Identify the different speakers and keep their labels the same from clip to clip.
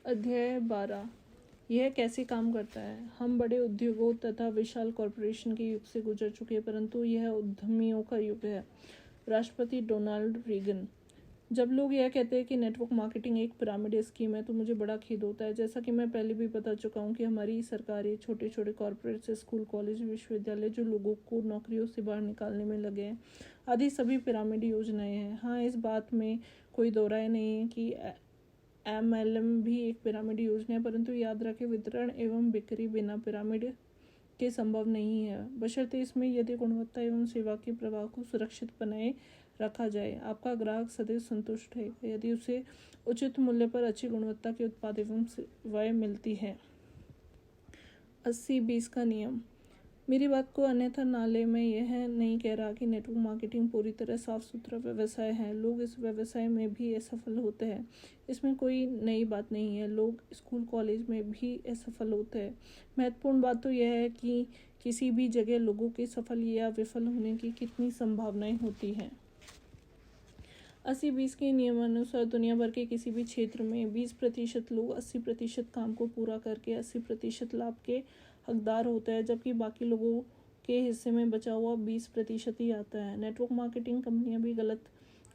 Speaker 1: अध्याय 12। यह कैसे काम करता है। हम बड़े उद्योगों तथा विशाल कॉरपोरेशन के युग से गुजर चुके हैं, परंतु यह उद्यमियों का युग है। राष्ट्रपति डोनाल्ड रीगन। जब लोग यह कहते हैं कि नेटवर्क मार्केटिंग एक पिरामिड स्कीम है तो मुझे बड़ा खेद होता है। जैसा कि मैं पहले भी बता चुका हूँ कि हमारी सरकारें, छोटे छोटे कॉरपोरेट, स्कूल, कॉलेज, विश्वविद्यालय जो लोगों को नौकरियों से बाहर निकालने में लगे हैं, आदि सभी पिरामिड योजनाएं हैं। हाँ, इस बात में कोई दो राय नहीं है कि MLM भी एक पिरामिड योजना है, परंतु याद रखें, वितरण एवं बिक्री बिना पिरामिड के संभव नहीं है, बशर्ते इसमें यदि गुणवत्ता एवं सेवा के प्रवाह को सुरक्षित बनाए रखा जाए। आपका ग्राहक सदैव संतुष्ट है यदि उसे उचित मूल्य पर अच्छी गुणवत्ता के उत्पाद एवं सेवाएं मिलती है। 80-20 का नियम। मेरी बात को अन्यथा ना ले, मैं यह नहीं कह रहा कि नेटवर्क मार्केटिंग पूरी तरह साफ सुथरा व्यवसाय है। लोग इस व्यवसाय में भी असफल होते हैं, इसमें कोई नई बात नहीं है। लोग स्कूल, कॉलेज में भी असफल होते हैं। महत्वपूर्ण बात तो यह है कि किसी भी जगह लोगों के सफल या विफल होने की कितनी संभावनाएं होती हैं। 80-20 के नियमानुसार दुनिया भर के किसी भी क्षेत्र में 20% लोग 80% काम को पूरा करके 80% लाभ के हकदार होता है, जबकि बाकी लोगों के हिस्से में बचा हुआ 20% ही आता है। नेटवर्क मार्केटिंग कंपनियां भी गलत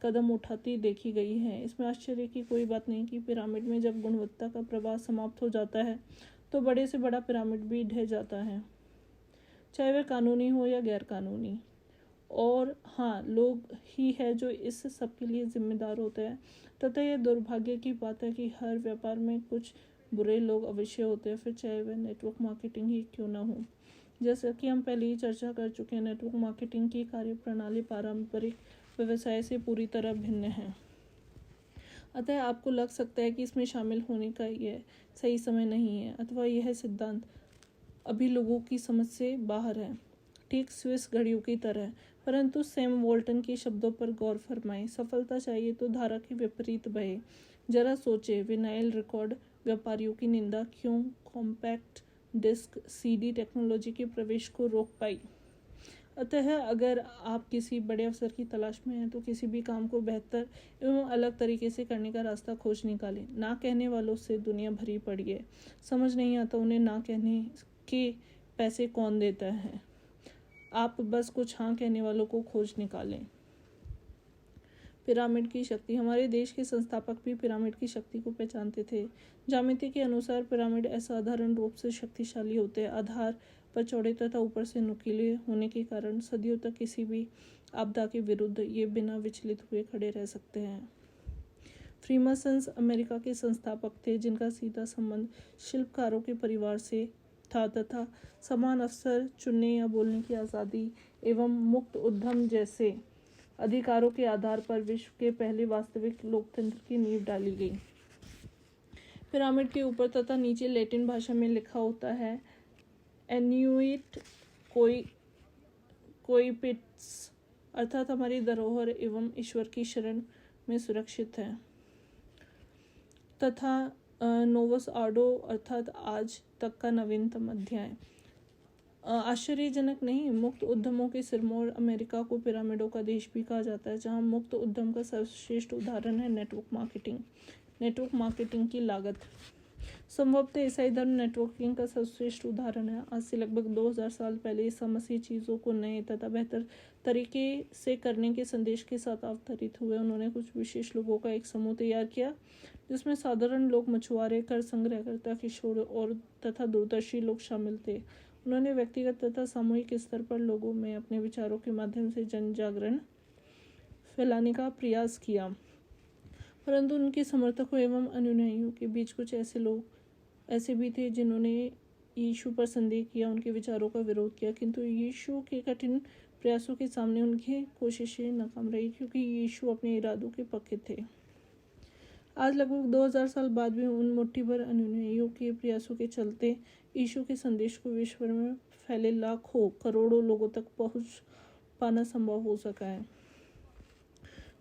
Speaker 1: कदम उठाती देखी गई हैं। इसमें आश्चर्य की कोई बात नहीं कि पिरामिड में जब गुणवत्ता का प्रवाह समाप्त हो जाता है तो बड़े से बड़ा पिरामिड भी ढह जाता है, चाहे वह कानूनी हो या गैर कानूनी। और हाँ, लोग ही है जो इस सब के लिए जिम्मेदार होते हैं, तथा यह दुर्भाग्य की बात है कि हर व्यापार में कुछ बुरे लोग अवश्य होते हैं, फिर चाहे वह नेटवर्क मार्केटिंग ही क्यों ना हो। जैसा कि हम पहले ही चर्चा कर चुके हैं, नेटवर्क मार्केटिंग की कार्यप्रणाली पारंपरिक व्यवसाय से पूरी तरह भिन्न है। अतः आपको लग सकता है कि इसमें शामिल होने का यह सही समय नहीं है, अथवा यह सिद्धांत अभी लोगों की समझ से बाहर है, ठीक स्विस घड़ियों की तरह। परंतु सैम वॉल्टन के शब्दों पर गौर फरमाएं। सफलता चाहिए तो धारा के विपरीत बहे। जरा सोचे, विनाइल रिकॉर्ड व्यापारियों की निंदा क्यों कॉम्पैक्ट डिस्क CD टेक्नोलॉजी के प्रवेश को रोक पाई। अतः अगर आप किसी बड़े अवसर की तलाश में हैं तो किसी भी काम को बेहतर एवं अलग तरीके से करने का रास्ता खोज निकालें। ना कहने वालों से दुनिया भरी पड़ी है, समझ नहीं आता उन्हें ना कहने के पैसे कौन देता है। आप बस कुछ हाँ कहने वालों को खोज निकालें। पिरामिड की शक्ति। हमारे देश के संस्थापक भी पिरामिड की शक्ति को पहचानते थे। ज्यामिति के अनुसार पिरामिड असाधारण रूप से शक्तिशाली होते हैं। आधार पर चौड़े तथा ऊपर से नुकीले होने के कारण सदियों तक किसी भी आपदा के विरुद्ध ये बिना विचलित हुए खड़े रह सकते हैं। फ्रीमासन्स अमेरिका के संस्थापक थे, जिनका सीधा संबंध शिल्पकारों के परिवार से था तथा समान अवसर, चुनने या बोलने की आज़ादी एवं मुक्त उद्यम जैसे अधिकारों के आधार पर विश्व के पहले वास्तविक लोकतंत्र की नींव डाली गई। पिरामिड के ऊपर तथा नीचे लैटिन भाषा में लिखा होता है एन्यूइट कोइपिट्स, अर्थात हमारी धरोहर एवं ईश्वर की शरण में सुरक्षित है, तथा नोवस आर्डो अर्थात आज तक का नवीनतम अध्याय। आश्चर्यजनक नहीं, मुक्त उद्यमों के सिरमौर अमेरिका को पिरामिडों का देश भी कहा जाता है, जहां मुक्त उद्यम का सर्वश्रेष्ठ उदाहरण है नेटवर्क मार्केटिंग। नेटवर्क मार्केटिंग की लागत। संभवतः ईसाई धर्म नेटवर्किंग का सर्वश्रेष्ठ उदाहरण है। आज से लगभग 2000 साल पहले ईसा मसीह चीज़ों को नए तथा बेहतर तरीके से करने के संदेश के साथ अवतरित हुए। उन्होंने कुछ विशेष लोगों का एक समूह तैयार किया, जिसमें साधारण लोग, मछुआरे, कर संग्रहकर्ता, किशोर और तथा दूरदर्शी लोग शामिल थे। उन्होंने व्यक्तिगत तथा सामूहिक स्तर पर लोगों में अपने विचारों के माध्यम से जन जागरण फैलाने का प्रयास किया, परंतु उनके समर्थकों एवं अनुयायियों के बीच कुछ ऐसे लोग ऐसे भी थे जिन्होंने यीशु पर संदेह किया, उनके विचारों का विरोध किया, किंतु यीशु के कठिन प्रयासों के सामने उनकी कोशिशें नाकाम रही, क्योंकि यीशु अपने इरादों के पक्के थे। आज लगभग 2000 साल बाद भी उन मुट्ठी भर अनुयायियों के प्रयासों के चलते यीशु के संदेश को विश्व में फैले लाखों करोड़ों लोगों तक पहुंच पाना संभव हो सका है।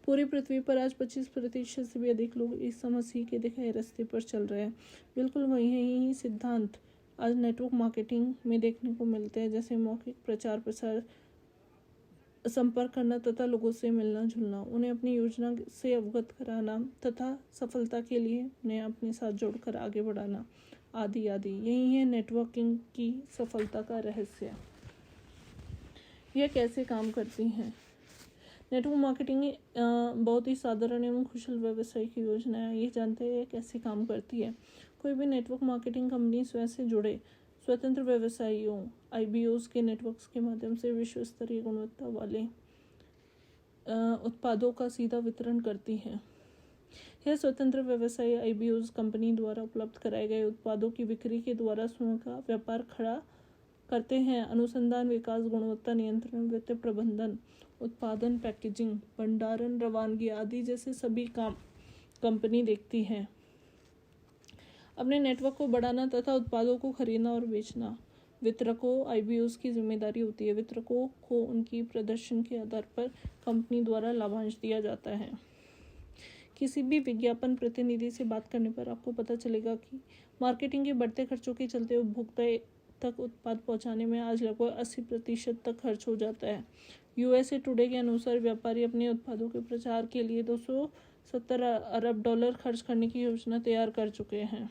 Speaker 1: पूरी पृथ्वी पर आज 25% से भी अधिक लोग ईसा मसीह के दिखाए रास्ते पर चल रहे हैं। बिल्कुल वही ही सिद्धांत आज नेटवर्क मार्केटिंग में देखने को मिलते हैं, जैसे मौखिक प्रचार प्रसार, संपर्क करना तथा लोगों से मिलना जुलना, उन्हें अपनी योजना से अवगत कराना तथा सफलता के लिए उन्हें अपने साथ जोड़कर आगे बढ़ाना आदि आदि। यही है नेटवर्किंग की सफलता का रहस्य। यह कैसे काम करती हैं? नेटवर्क मार्केटिंग बहुत ही साधारण एवं कुशल व्यावसायिक योजना है। ये जानते हैं कैसे काम करती है। कोई भी नेटवर्क मार्केटिंग कंपनी स्वयं से जुड़े स्वतंत्र व्यवसायियों IBOs के नेटवर्क्स के माध्यम से विश्व स्तरीय गुणवत्ता वाले उत्पादों का सीधा वितरण करती है। यह स्वतंत्र व्यवसायी IBOs कंपनी द्वारा उपलब्ध कराए गए उत्पादों की बिक्री के द्वारा स्वयं का व्यापार खड़ा करते हैं। अनुसंधान, विकास, गुणवत्ता नियंत्रण, वित्तीय प्रबंधन, उत्पादन, पैकेजिंग, भंडारण, रवानगी आदि जैसे सभी काम कंपनी देखती है। अपने नेटवर्क को बढ़ाना तथा उत्पादों को खरीदना और बेचना वितरकों IBOs की जिम्मेदारी होती है। वितरकों को उनकी प्रदर्शन के आधार पर कंपनी द्वारा लाभांश दिया जाता है। किसी भी विज्ञापन प्रतिनिधि से बात करने पर आपको पता चलेगा कि मार्केटिंग के बढ़ते खर्चों के चलते उपभोक्ता तक उत्पाद पहुंचाने में आज लगभग 80% तक खर्च हो जाता है। USA टुडे के अनुसार व्यापारी अपने उत्पादों के प्रचार के लिए $270 अरब खर्च करने की योजना तैयार कर चुके हैं।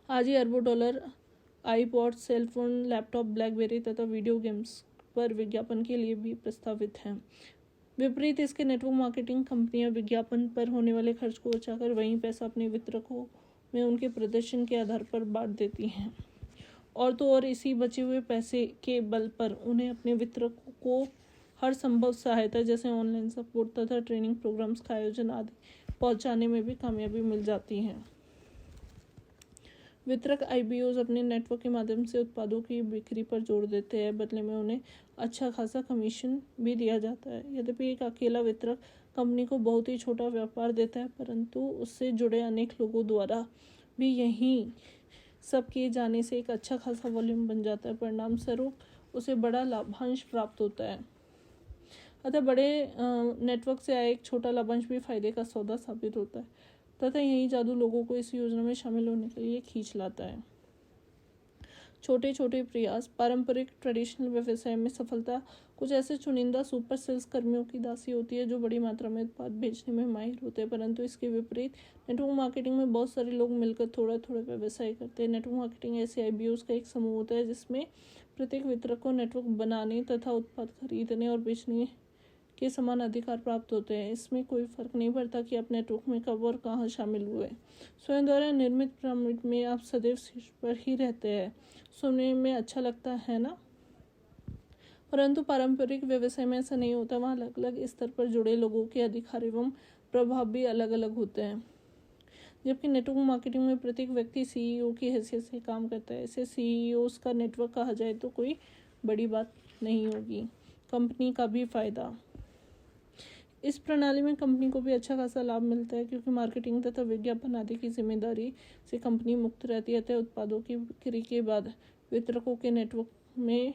Speaker 1: आज ही अरबों dollar iPod, cellphone, laptop, blackberry तथा वीडियो गेम्स पर विज्ञापन के लिए भी प्रस्तावित हैं। विपरीत इसके नेटवर्क मार्केटिंग कंपनियां विज्ञापन पर होने वाले खर्च को बचाकर वही पैसा अपने वितरकों में उनके प्रदर्शन के आधार पर बांट देती हैं। और तो और इसी बचे हुए पैसे के बल पर उन्हें अपने वितरकों को हर संभव सहायता जैसे ऑनलाइन सपोर्ट तथा ट्रेनिंग प्रोग्राम्स का आयोजन आदि पहुंचाने में भी कामयाबी मिल जाती है। वितरक IBOs अपने नेटवर्क के माध्यम से उत्पादों की बिक्री पर जोर देते हैं। बदले में उन्हें अच्छा खासा कमीशन भी दिया जाता है। यद्यपि एक अकेला वितरक कंपनी को बहुत ही छोटा व्यापार देता है, परंतु उससे जुड़े अनेक लोगों द्वारा भी यही सब किए जाने से एक अच्छा खासा वॉल्यूम बन जाता है। परिणाम स्वरूप उसे बड़ा लाभांश प्राप्त होता है। अतः बड़े नेटवर्क से आए एक छोटा लाभांश भी फायदे का सौदा साबित होता है तथा यही जादू लोगों को इस योजना में शामिल होने के लिए खींच लाता है। छोटे छोटे प्रयास। पारंपरिक ट्रेडिशनल व्यवसाय में सफलता कुछ ऐसे चुनिंदा सुपर सेल्स कर्मियों की दासी होती है जो बड़ी मात्रा में उत्पाद बेचने में माहिर होते हैं, परंतु इसके विपरीत नेटवर्क मार्केटिंग में बहुत सारे लोग मिलकर थोड़ा थोड़ा व्यवसाय करते हैं। नेटवर्क मार्केटिंग ऐसे IBOs का एक समूह होता है जिसमें प्रत्येक वितरक को नेटवर्क बनाने तथा उत्पाद खरीदने और बेचने के समान अधिकार प्राप्त होते हैं। इसमें कोई फर्क नहीं पड़ता कि आप नेटवर्क में कब और कहाँ शामिल हुए। स्वयं द्वारा निर्मित पिरामिड में आप सदैव शीर्ष पर ही रहते हैं। सुनने में अच्छा लगता है ना? परंतु पारंपरिक व्यवसाय में ऐसा नहीं होता। वहाँ अलग अलग स्तर पर जुड़े लोगों के अधिकार एवं प्रभाव भी अलग अलग होते हैं, जबकि नेटवर्क मार्केटिंग में प्रत्येक व्यक्ति CEO की हैसियत से काम करता है। इसे CEOs का नेटवर्क कहा जाए तो कोई बड़ी बात नहीं होगी। कंपनी का भी फायदा। इस प्रणाली में कंपनी को भी अच्छा खासा लाभ मिलता है, क्योंकि मार्केटिंग तथा विज्ञापन आदि की जिम्मेदारी से कंपनी मुक्त रहती है। उत्पादों की बिक्री के बाद वितरकों के नेटवर्क में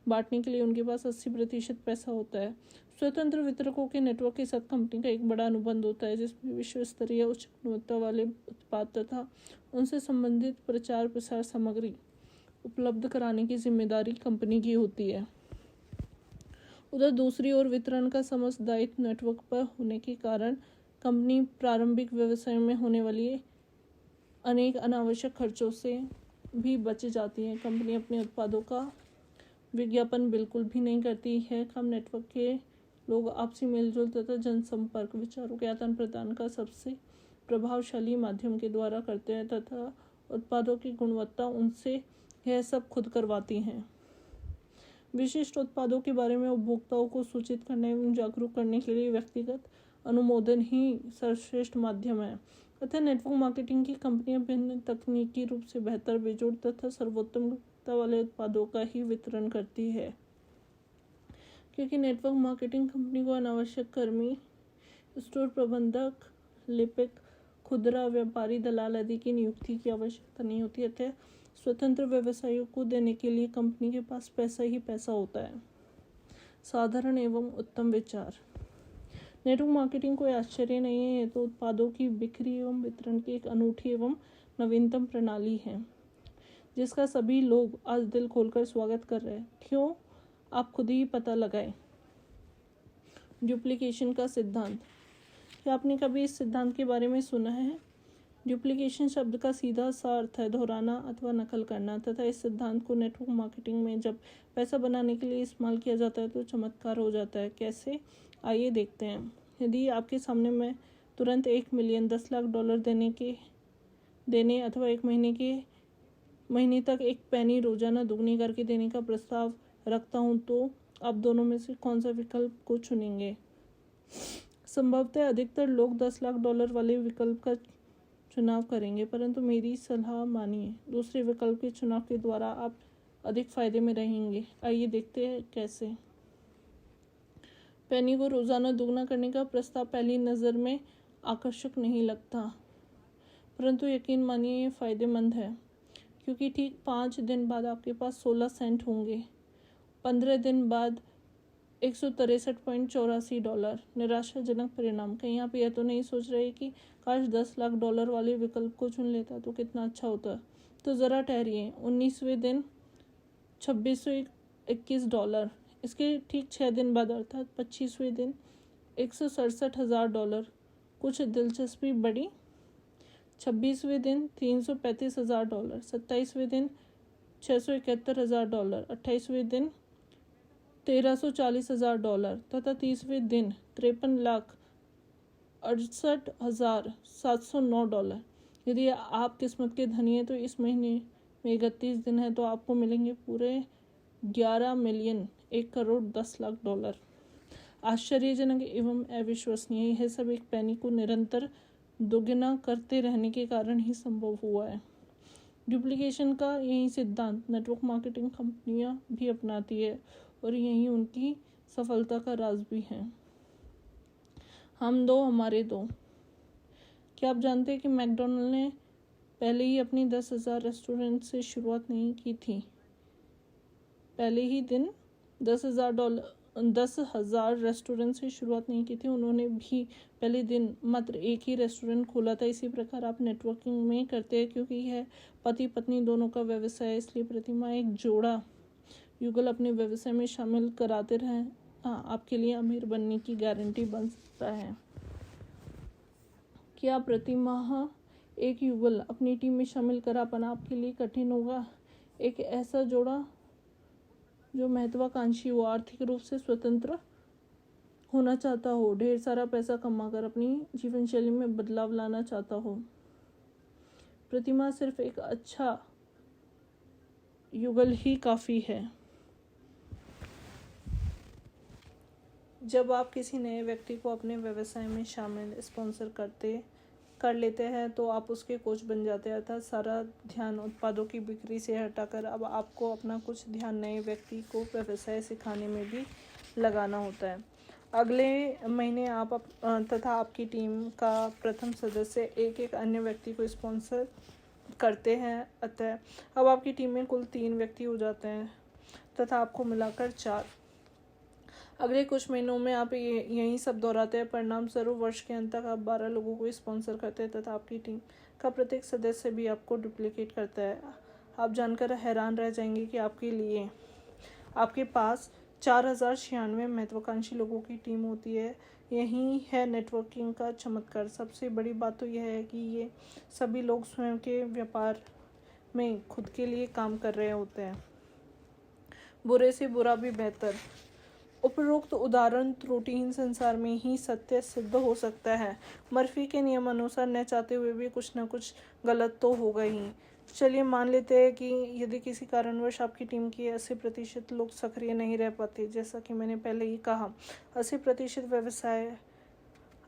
Speaker 1: बांटने के लिए उनके पास 80% पैसा होता है। स्वतंत्र वितरकों के नेटवर्क के साथ कंपनी का एक बड़ा अनुबंध होता है, जिसमें विश्व स्तरीय उच्च गुणवत्ता वाले उत्पाद तथा उनसे संबंधित प्रचार प्रसार सामग्री उपलब्ध कराने की जिम्मेदारी कंपनी की होती है। उधर दूसरी ओर वितरण का समस्त दायित्व नेटवर्क पर होने के कारण कंपनी प्रारंभिक व्यवसाय में होने वाली अनेक अनावश्यक खर्चों से भी बच जाती है। कंपनी अपने उत्पादों का विज्ञापन बिल्कुल भी नहीं करती है। कम नेटवर्क के लोग आपसी मेलजोल तथा जनसंपर्क, विचारों के आदान प्रदान का सबसे प्रभावशाली माध्यम के द्वारा करते हैं तथा उत्पादों की गुणवत्ता उनसे यह सब खुद करवाती हैं। विशिष्ट उत्पादों के बारे में उपभोक्ताओं को सूचित करने एवं जागरूक करने के लिए व्यक्तिगत अनुमोदन ही सर्वश्रेष्ठ माध्यम है। अतः नेटवर्क मार्केटिंग की कंपनियां भिन्न तकनीकी रूप से बेहतर, बेजोड़ तथा सर्वोत्तम गुणवत्ता वाले उत्पादों का ही वितरण करती है, क्योंकि नेटवर्क मार्केटिंग कंपनी को अनावश्यक कर्मी, स्टोर प्रबंधक, लिपिक, खुदरा व्यापारी, दलाल आदि की नियुक्ति की आवश्यकता नहीं होती। अतः स्वतंत्र व्यवसायियों को देने के लिए कंपनी के पास पैसा ही पैसा होता है। साधारण एवं उत्तम विचार। नेटवर्क मार्केटिंग कोई आश्चर्य नहीं है, ये तो उत्पादों की बिक्री एवं वितरण की एक अनूठी एवं नवीनतम प्रणाली है, जिसका सभी लोग आज दिल खोलकर स्वागत कर रहे हैं। क्यों? आप खुद ही पता लगाएं। डुप्लीकेशन का सिद्धांत। क्या आपने कभी इस सिद्धांत के बारे में सुना है? डुप्लीकेशन शब्द का सीधा सा अर्थ है दोहराना अथवा नकल करना, तथा इस सिद्धांत को नेटवर्क मार्केटिंग में जब पैसा बनाने के लिए इस्तेमाल किया जाता है तो चमत्कार हो जाता है। कैसे, आइए देखते हैं। यदि आपके सामने मैं तुरंत 1 मिलियन $10 लाख देने अथवा 1 महीने तक एक पेनी रोजाना दुगनी करके देने का प्रस्ताव रखता हूं, तो आप दोनों में से कौन सा विकल्प को चुनेंगे? संभवतः अधिकतर लोग $10 लाख वाले विकल्प का चुनाव करेंगे, परंतु मेरी सलाह मानिए। दूसरे विकल्प के चुनाव के द्वारा आप अधिक फायदे में रहेंगे। आइए देखते हैं कैसे। पेनी को रोजाना दुगना करने का प्रस्ताव पहली नज़र में आकर्षक नहीं लगता, परंतु यकीन मानिए ये फायदेमंद है, क्योंकि ठीक 5 दिन बाद आपके पास 16 सेंट होंगे। 15 दिन बाद $163.84। निराशाजनक परिणाम। कहीं आप यह तो नहीं सोच रहे कि काश $10 लाख वाले विकल्प को चुन लेता तो कितना अच्छा होता। तो ज़रा ठहरिए। 19वें दिन $2621। इसके ठीक 6 दिन बाद अर्थात 25वें दिन $167,000। कुछ दिलचस्पी बढ़ी। 26वें दिन $335,000। 27वें दिन $671,000। 28वें दिन $1340,000 तथा 30वें दिन $53,68,709। यदि आप किस्मत के धनी हैं तो इस महीने में 31 दिन है तो आपको मिलेंगे पूरे 11 मिलियन $1,10,00,000। आश्चर्यजनक एवं अविश्वसनीय, यह सब एक पेनी को निरंतर दोगुना करते रहने के कारण ही संभव हुआ है। डुप्लीकेशन का यही सिद्धांत नेटवर्क मार्केटिंग कंपनियां भी अपनाती है और यही उनकी सफलता का राज भी है। हम दो हमारे दो। क्या आप जानते हैं कि मैकडॉनल्ड ने पहले ही अपनी 10,000 रेस्टोरेंट से शुरुआत नहीं की थी? पहले ही दिन 10,000 रेस्टोरेंट से शुरुआत नहीं की थी। उन्होंने भी पहले दिन मात्र एक ही रेस्टोरेंट खोला था। इसी प्रकार आप नेटवर्किंग में करते हैं, क्योंकि यह पति पत्नी दोनों का व्यवसाय है, इसलिए प्रतिमा एक जोड़ा युगल अपने व्यवसाय में शामिल कराते रहें। आपके लिए अमीर बनने की गारंटी बन सकता है। क्या प्रति माह एक युगल अपनी टीम में शामिल करा पाना आपके लिए कठिन होगा? एक ऐसा जोड़ा जो महत्वाकांक्षी हो, आर्थिक रूप से स्वतंत्र होना चाहता हो, ढेर सारा पैसा कमाकर अपनी जीवन शैली में बदलाव लाना चाहता हो। प्रतिमा सिर्फ एक अच्छा युगल ही काफी है। जब आप किसी नए व्यक्ति को अपने व्यवसाय में शामिल स्पॉन्सर कर लेते हैं तो आप उसके कोच बन जाते हैं, अर्थात सारा ध्यान उत्पादों की बिक्री से हटाकर अब आपको अपना कुछ ध्यान नए व्यक्ति को व्यवसाय सिखाने में भी लगाना होता है। अगले महीने आप तथा आपकी टीम का प्रथम सदस्य एक अन्य व्यक्ति को स्पॉन्सर करते हैं, अतः अब आपकी टीम में कुल 3 व्यक्ति हो जाते हैं तथा आपको मिलाकर 4। अगले कुछ महीनों में आप यही सब दोहराते हैं। परिणाम स्वरूप वर्ष के अंत तक आप 12 लोगों को स्पॉन्सर करते हैं तथा आपकी टीम का प्रत्येक सदस्य भी आपको डुप्लीकेट करता है। आप जानकर हैरान रह जाएंगे कि आपके पास 4,096 महत्वाकांक्षी लोगों की टीम होती है। यही है नेटवर्किंग का चमत्कार। सबसे बड़ी बात तो यह है कि ये सभी लोग स्वयं के व्यापार में खुद के लिए काम कर रहे होते हैं। बुरे से बुरा भी बेहतर। उपरोक्त उदाहरण त्रुटिहीन संसार में ही सत्य सिद्ध हो सकता है। मर्फी के नियम अनुसार न चाहते हुए भी कुछ न कुछ गलत तो होगा ही। चलिए मान लेते हैं कि यदि किसी कारणवश आपकी टीम के 80% लोग सक्रिय नहीं रह पाते, जैसा कि मैंने पहले ही कहा, 80% व्यवसाय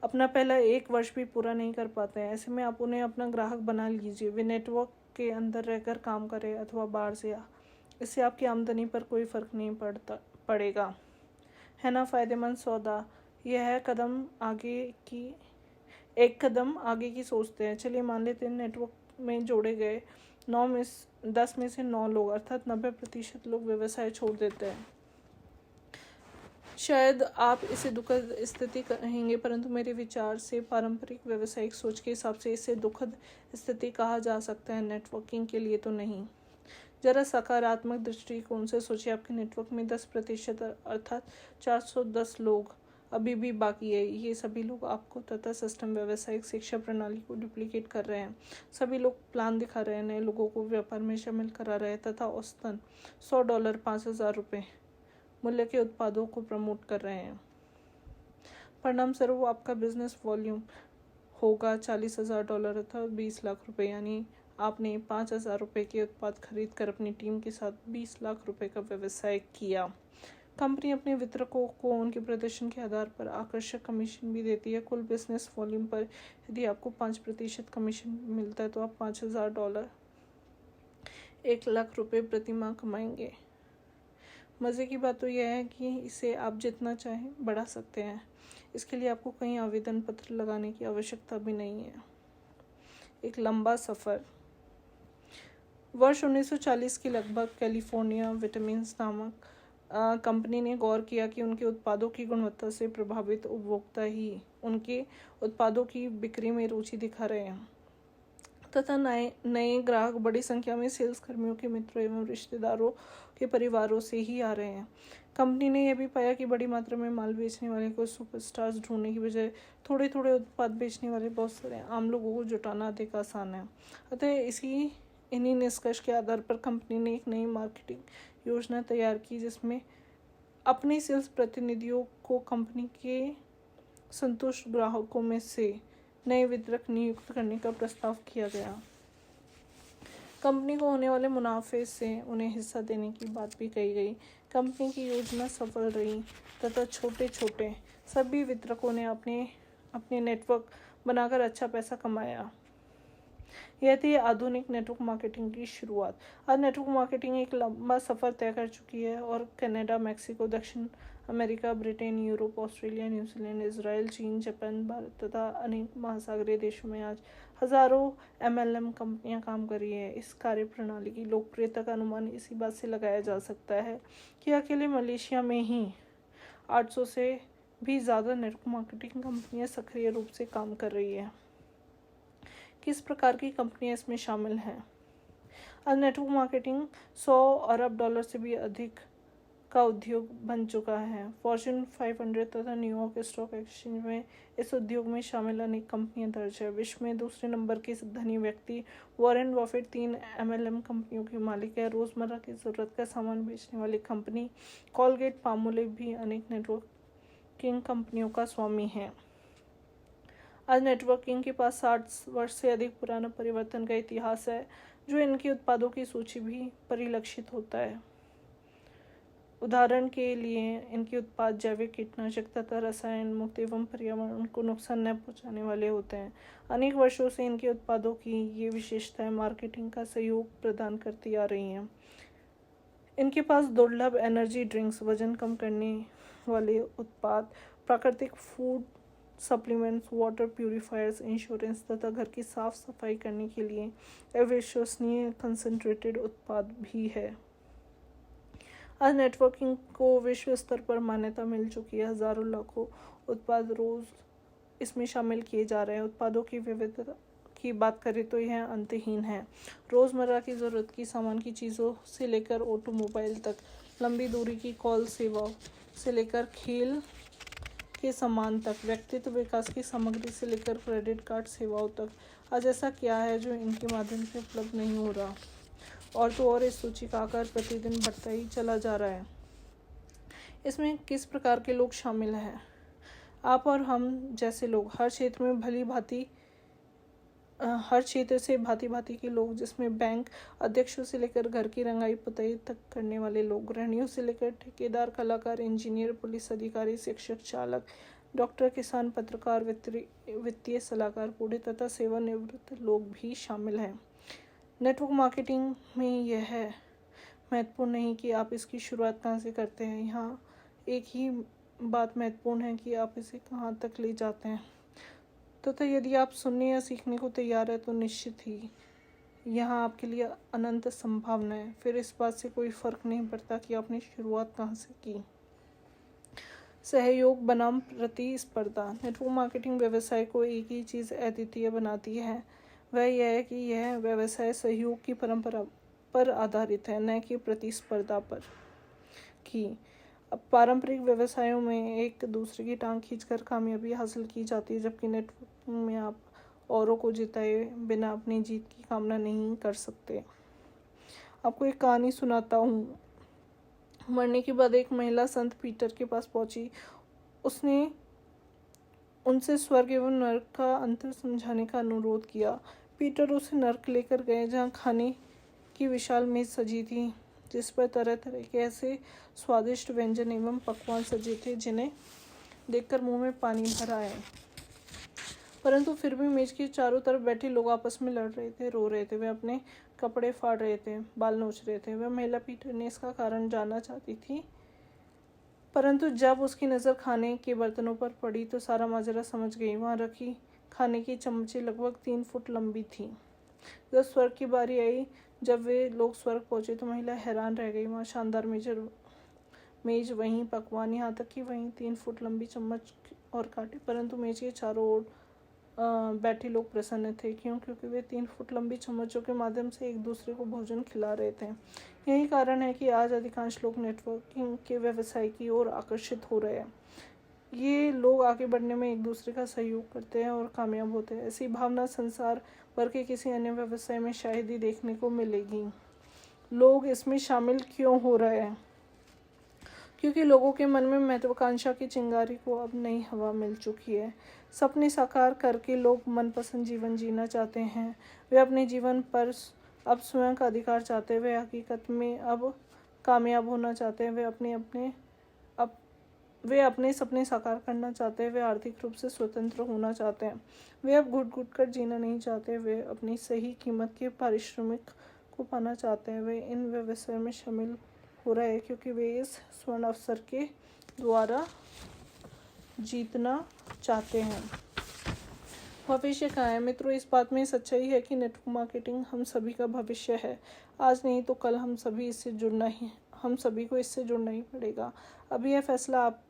Speaker 1: अपना पहला 1 वर्ष भी पूरा नहीं कर पाते हैं। ऐसे में आप उन्हें अपना ग्राहक बना लीजिए। वे नेटवर्क के अंदर रहकर काम करें अथवा बाहर से, इससे आपकी आमदनी पर कोई फर्क नहीं पड़ेगा, है ना? फायदेमंद सौदा। यह है एक कदम आगे की सोचते हैं। चलिए मान लेते हैं नेटवर्क में जोड़े गए 10 में से 9 लोग अर्थात 90% लोग व्यवसाय छोड़ देते हैं। शायद आप इसे दुखद स्थिति कहेंगे, परंतु मेरे विचार से पारंपरिक व्यावसायिक सोच के हिसाब से इसे दुखद स्थिति कहा जा सकता है, नेटवर्किंग के लिए तो नहीं। जरा सकारात्मक दृष्टिकोण से सोचिए, आपके नेटवर्क में 10% अर्थात 410 लोग अभी भी बाकी है। ये सभी लोग आपको तथा सिस्टम, व्यावसायिक शिक्षा प्रणाली को डुप्लीकेट कर रहे हैं। सभी लोग प्लान दिखा रहे हैं, नए लोगों को व्यापार में शामिल करा रहे हैं तथा औसतन $100 ₹5,000 मूल्य के उत्पादों को प्रमोट कर रहे हैं। परिणाम स्वरूप आपका बिजनेस वॉल्यूम होगा $40,000 अथवा ₹20 लाख, यानी आपने ₹5,000 के उत्पाद खरीद कर अपनी टीम के साथ ₹20 लाख का व्यवसाय किया। कंपनी अपने वितरकों को उनके प्रदर्शन के आधार पर आकर्षक कमीशन भी देती है। कुल बिजनेस वॉल्यूम पर यदि आपको 5% कमीशन मिलता है तो आप $5,000 ₹1,00,000 प्रति माह कमाएंगे। मज़े की बात तो यह है कि इसे आप जितना चाहें बढ़ा सकते हैं। इसके लिए आपको कहीं आवेदन पत्र लगाने की आवश्यकता भी नहीं है। एक लंबा सफ़र। वर्ष 1940 के लगभग कैलिफोर्निया विटामिन्स नामक कंपनी ने गौर किया कि उनके उत्पादों की गुणवत्ता से प्रभावित उपभोक्ता ही उनके उत्पादों की बिक्री में रुचि दिखा रहे हैं तथा नए ग्राहक बड़ी संख्या में सेल्स कर्मियों के मित्रों एवं रिश्तेदारों के परिवारों से ही आ रहे हैं। कंपनी ने यह भी पाया कि बड़ी मात्रा में माल बेचने वाले को सुपरस्टार्स ढूंढने की बजाय थोड़े थोड़े उत्पाद बेचने वाले बहुत सारे आम लोगों को जुटाना अधिक आसान है। अतः इन्हीं निष्कर्ष के आधार पर कंपनी ने एक नई मार्केटिंग योजना तैयार की, जिसमें अपने सेल्स प्रतिनिधियों को कंपनी के संतुष्ट ग्राहकों में से नए वितरक नियुक्त करने का प्रस्ताव किया गया। कंपनी को होने वाले मुनाफे से उन्हें हिस्सा देने की बात भी कही गई। कंपनी की योजना सफल रही तथा छोटे छोटे सभी वितरकों ने अपने नेटवर्क बनाकर अच्छा पैसा कमाया। यह थी आधुनिक नेटवर्क मार्केटिंग की शुरुआत। आज नेटवर्क मार्केटिंग एक लंबा सफ़र तय कर चुकी है और कनाडा, मैक्सिको, दक्षिण America, Britain, Europe, Australia, New Zealand, Israel, चीन, जापान, भारत तथा अनेक महासागरीय देशों में आज हज़ारों MLM कंपनियां काम कर रही है। इस कार्य प्रणाली की लोकप्रियता का अनुमान इसी बात से लगाया जा सकता है कि अकेले मलेशिया में ही 800 से भी ज़्यादा नेटवर्क मार्केटिंग कंपनियां सक्रिय रूप से काम कर रही है। किस प्रकार की कंपनियां इसमें शामिल हैं? आज नेटवर्क मार्केटिंग $100 अरब से भी अधिक का उद्योग बन चुका है। फॉर्च्यून 500 तथा न्यूयॉर्क स्टॉक एक्सचेंज में इस उद्योग में शामिल अनेक कंपनियां दर्ज है। विश्व में दूसरे नंबर के धनी व्यक्ति वॉरेन बफेट 3 MLM कंपनियों के मालिक है। रोजमर्रा की जरूरत का सामान बेचने वाली कंपनी कोलगेट पामोलिव भी अनेक नेटवर्किंग कंपनियों का स्वामी है। आज नेटवर्किंग के पास 60 वर्ष से अधिक पुराना परिवर्तन का इतिहास है, जो इनके उत्पादों की सूची भी परिलक्षित होता है। उदाहरण के लिए इनके उत्पाद जैविक, कीटनाशक तथा रसायन मुक्त एवं पर्यावरण को नुकसान न पहुंचाने वाले होते हैं। अनेक वर्षों से इनके उत्पादों की ये विशेषताएं मार्केटिंग का सहयोग प्रदान करती आ रही हैं। इनके पास दुर्लभ एनर्जी ड्रिंक्स, वजन कम करने वाले उत्पाद, प्राकृतिक food supplements, water purifiers, insurance तथा घर की साफ सफाई करने के लिए अविश्वसनीय कंसंट्रेटेड उत्पाद भी है। आज नेटवर्किंग को विश्व स्तर पर मान्यता मिल चुकी है। हजारों लाखों उत्पाद रोज इसमें शामिल किए जा रहे हैं। उत्पादों की विविधता की बात करें तो यह अंतहीन है। रोज़मर्रा की ज़रूरत की सामान की चीज़ों से लेकर ऑटोमोबाइल तक, लंबी दूरी की कॉल सेवा से लेकर खेल के सामान तक, व्यक्तित्व विकास की सामग्री से लेकर क्रेडिट कार्ड सेवाओं तक, आज ऐसा क्या है जो इनके माध्यम से उपलब्ध नहीं हो रहा। और तो और इस सूची का आकार प्रतिदिन बढ़ता ही चला जा रहा है। इसमें किस प्रकार के लोग शामिल हैं? आप और हम जैसे लोग, हर क्षेत्र से भांति भांति के लोग, जिसमें बैंक अध्यक्षों से लेकर घर की रंगाई पुताई तक करने वाले लोग, गृहिणियों से लेकर ठेकेदार, कलाकार, इंजीनियर, पुलिस अधिकारी, शिक्षक, चालक, डॉक्टर, किसान, पत्रकार, वित्तीय सलाहकार, बूढ़े तथा सेवानिवृत्त लोग भी शामिल हैं। नेटवर्क मार्केटिंग में यह महत्वपूर्ण नहीं कि आप इसकी शुरुआत कहाँ से करते हैं, यहाँ एक ही बात महत्वपूर्ण है कि आप इसे कहाँ तक ले जाते हैं। तथा यदि आप सुनने या सीखने को तैयार है तो निश्चित ही यहाँ आपके लिए अनंत संभावना है। फिर इस बात से कोई फर्क नहीं पड़ता कि आपने शुरुआत कहाँ से की। सहयोग बनाम प्रतिस्पर्धा। नेटवर्क मार्केटिंग व्यवसाय को एक ही चीज़ अद्वितीय बनाती है, वह यह है कि यह व्यवसाय सहयोग की परंपरा पर आधारित है, न कि प्रतिस्पर्धा पर। कि अब पारंपरिक व्यवसायों में एक दूसरे की टांग खींचकर कामयाबी हासिल की जाती है, जबकि नेटवर्किंग में आप औरों को जिताए बिना अपनी जीत की कामना नहीं कर सकते। आपको एक कहानी सुनाता हूँ। मरने के बाद एक महिला संत पीटर के पास पहुंची। उसने उनसे स्वर्ग एवं नरक का अंतर समझाने का अनुरोध किया। पीटर उसे नरक लेकर गए, जहाँ खाने की विशाल मेज सजी थी, जिस पर तरह तरह के ऐसे स्वादिष्ट व्यंजन एवं पकवान सजे थे जिन्हें देखकर मुंह में पानी भर आए। परंतु फिर भी मेज के चारों तरफ बैठे लोग आपस में लड़ रहे थे, रो रहे थे, वे अपने कपड़े फाड़ रहे थे, बाल नोच रहे थे। वह महिला पीटर ने इसका कारण जानना चाहती थी, परंतु जब उसकी नज़र खाने के बर्तनों पर पड़ी तो सारा माजरा समझ गई। वहाँ रखी खाने की चमचे लगभग 3 फुट लंबी थी। जब स्वर्ग की बारी आई, जब वे लोग स्वर्ग पहुंचे तो महिला हैरान रह गई। वहाँ शानदार मेज वहीं पकवान, यहाँ तक कि वहीं 3 फुट लंबी चम्मच और कांटे, परंतु मेज के चारों ओर बैठे लोग प्रसन्न थे। क्यों? क्योंकि वे 3 फुट लंबी चम्मचों के माध्यम से एक दूसरे को भोजन खिला रहे थे। यही कारण है कि आज अधिकांश लोग नेटवर्किंग के व्यवसाय की ओर आकर्षित हो रहे हैं। ये लोग आगे बढ़ने में एक दूसरे का सहयोग करते हैं और कामयाब होते हैं। ऐसी भावना संसार भर के किसी अन्य व्यवसाय में शायद ही देखने को मिलेगी। लोग इसमें शामिल क्यों हो रहे हैं? क्योंकि लोगों के मन में महत्वाकांक्षा की चिंगारी को अब नई हवा मिल चुकी है। सपने साकार करके लोग मनपसंद जीवन जीना चाहते हैं। वे अपने जीवन पर अब स्वयं का अधिकार चाहते हैं। वे हकीकत में अब कामयाब होना चाहते हैं। वे अपने सपने साकार करना चाहते हैं। वे आर्थिक रूप से स्वतंत्र होना चाहते हैं। वे अब घुट घुट कर जीना नहीं चाहते। वे अपनी सही कीमत के पारिश्रमिक को पाना चाहते हैं। वे इन व्यवसाय में शामिल हो रहे हैं क्योंकि वे इस स्वर्ण अवसर के द्वारा जीतना चाहते हैं। भविष्य कहाँ है मित्रों? इस बात में सच्चाई है कि नेटवर्क मार्केटिंग हम सभी का भविष्य है। आज नहीं तो कल हम सभी को इससे जुड़ना ही पड़ेगा। अभी यह फैसला आप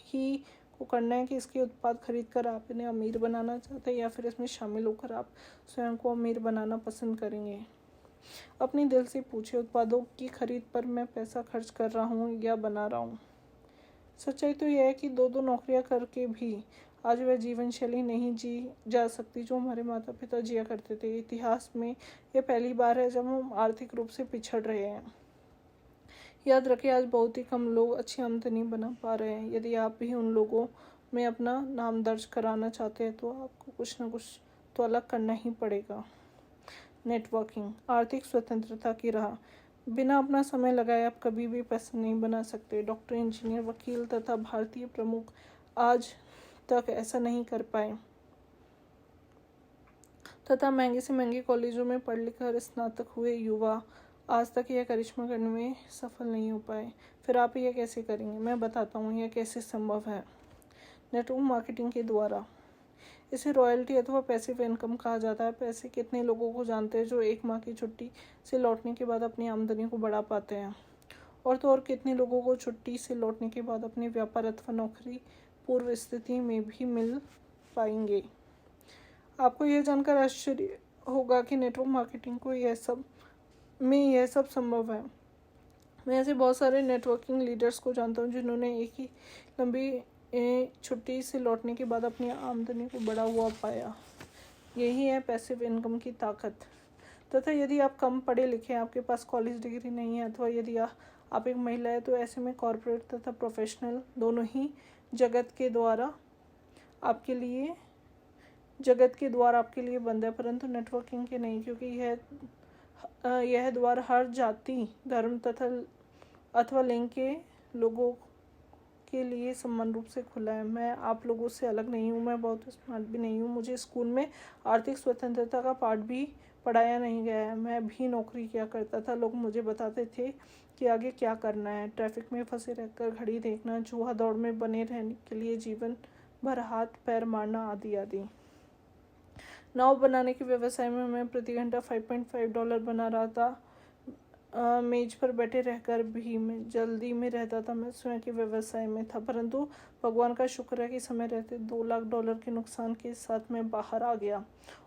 Speaker 1: ही को करना है कि इसके उत्पाद खरीद कर आप इन्हें अमीर बनाना चाहते हैं या फिर इसमें शामिल होकर आप स्वयं को अमीर बनाना पसंद करेंगे। अपनी दिल से पूछे, उत्पादों की खरीद पर मैं पैसा खर्च कर रहा हूँ या बना रहा हूँ? सच्चाई तो यह है कि 2-2 नौकरियां करके भी आज वह जीवन शैली नहीं जी जा सकती जो हमारे माता पिता जिया करते थे। इतिहास में यह पहली बार है जब हम आर्थिक रूप से पिछड़ रहे हैं। याद रखें, आज बहुत ही कम लोग अच्छी आमदनी बना पा रहे हैं। यदि आप भी उन लोगों में अपना नाम दर्ज कराना चाहते हैं तो आपको कुछ न कुछ तो अलग करना ही पड़ेगा। नेटवर्किंग, आर्थिक स्वतंत्रता की राह। बिना अपना समय लगाए आप कभी भी पैसा नहीं बना सकते। डॉक्टर, इंजीनियर, वकील तथा भारतीय प्रमुख आज तक ऐसा नहीं कर पाए तथा महंगे से महंगे कॉलेजों में पढ़ लिख कर स्नातक हुए युवा आज तक यह करिश्मा करने में सफल नहीं हो पाए। फिर आप यह कैसे करेंगे? मैं बताता हूँ यह कैसे संभव है। नेटवर्क मार्केटिंग के द्वारा। इसे रॉयल्टी अथवा पैसिव इनकम कहा जाता है। पैसे कितने लोगों को जानते हैं जो 1 माह की छुट्टी से लौटने के बाद अपनी आमदनी को बढ़ा पाते हैं? और तो और कितने लोगों को छुट्टी से लौटने के बाद अपने व्यापार अथवा नौकरी पूर्व स्थिति में भी मिल पाएंगे? आपको यह जानकर आश्चर्य होगा कि नेटवर्क मार्केटिंग को यह सब संभव है। मैं ऐसे बहुत सारे नेटवर्किंग लीडर्स को जानता हूँ जिन्होंने एक ही लंबी छुट्टी से लौटने के बाद अपनी आमदनी को बढ़ा हुआ पाया। यही है पैसिव इनकम की ताकत। तथा यदि आप कम पढ़े लिखे हैं, आपके पास कॉलेज डिग्री नहीं है, अथवा यदि आप एक महिला है, तो ऐसे में कॉर्पोरेट तथा प्रोफेशनल दोनों ही जगत के द्वार आपके लिए बंद है, परंतु नेटवर्किंग के नहीं, क्योंकि यह द्वार हर जाति, धर्म तथा अथवा लिंग के लोगों के लिए समान रूप से खुला है। मैं आप लोगों से अलग नहीं हूँ। मैं बहुत स्मार्ट भी नहीं हूँ। मुझे स्कूल में आर्थिक स्वतंत्रता का पाठ भी पढ़ाया नहीं गया है। मैं भी नौकरी किया करता था। लोग मुझे बताते थे कि आगे क्या करना है। ट्रैफिक में फंसे रहकर घड़ी देखना, जुआ दौड़ में बने रहने के लिए जीवन भर हाथ पैर मारना, आदि आदि। नाव बनाने के व्यवसाय में मैं प्रति घंटा $5.5 बना रहा था। मेज पर बैठे रहकर भी मैं जल्दी में रहता था। मैं स्वयं के व्यवसाय में था, परंतु भगवान का शुक्र है कि समय रहते $2 लाख के नुकसान के साथ मैं बाहर आ गया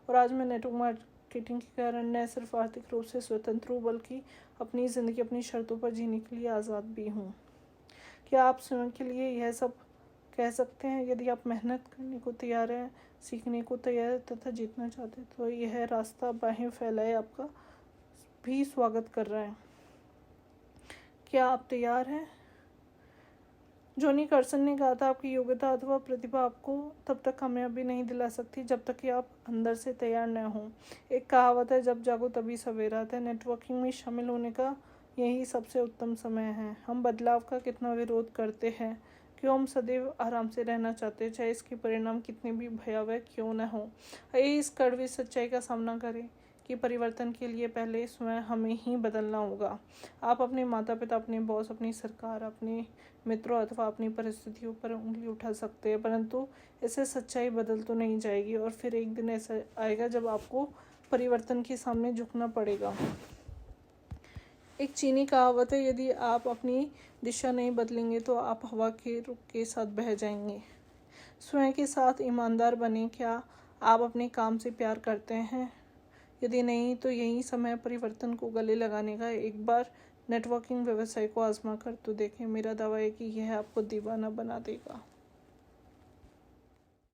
Speaker 1: और आज मैं नेटवर्क मार्केटिंग के कारण न सिर्फ आर्थिक रूप से स्वतंत्र हूँ बल्कि अपनी ज़िंदगी अपनी शर्तों पर जीने के लिए आज़ाद भी हूँ। क्या आप स्वयं के लिए यह सब कह सकते हैं? यदि आप मेहनत करने को तैयार हैं, सीखने को तैयार हैं तथा जीतना चाहते हैं तो यह रास्ता बाहें फैलाए आपका भी स्वागत कर रहा है। क्या आप तैयार हैं? जॉनी कार्सन ने कहा था, आपकी योग्यता अथवा प्रतिभा आपको तब तक कामयाबी नहीं दिला सकती जब तक कि आप अंदर से तैयार न हों। एक कहावत है, जब जागो तभी सवेरा आता है। नेटवर्किंग में शामिल होने का यही सबसे उत्तम समय है। हम बदलाव का कितना विरोध करते हैं, क्यों हम सदैव आराम से रहना चाहते हैं, चाहे इसके परिणाम कितने भी भयावह क्यों न हो। आइए इस कड़वी सच्चाई का सामना करें कि परिवर्तन के लिए पहले स्वयं हमें ही बदलना होगा। आप अपने माता पिता, अपने बॉस, अपनी सरकार, अपने मित्रों अथवा अपनी परिस्थितियों पर उंगली उठा सकते हैं, परंतु इससे सच्चाई बदल तो नहीं जाएगी और फिर एक दिन ऐसा आएगा जब आपको परिवर्तन के सामने झुकना पड़ेगा। एक चीनी कहावत है, यदि आप अपनी दिशा नहीं बदलेंगे तो आप हवा के रुख के साथ बह जाएंगे। स्वयं के साथ ईमानदार बने। क्या आप अपने काम से प्यार करते हैं? यदि नहीं तो यही समय परिवर्तन को गले लगाने का। एक बार नेटवर्किंग व्यवसाय को आजमा कर तो देखें। मेरा दावा है कि यह आपको दीवाना बना देगा।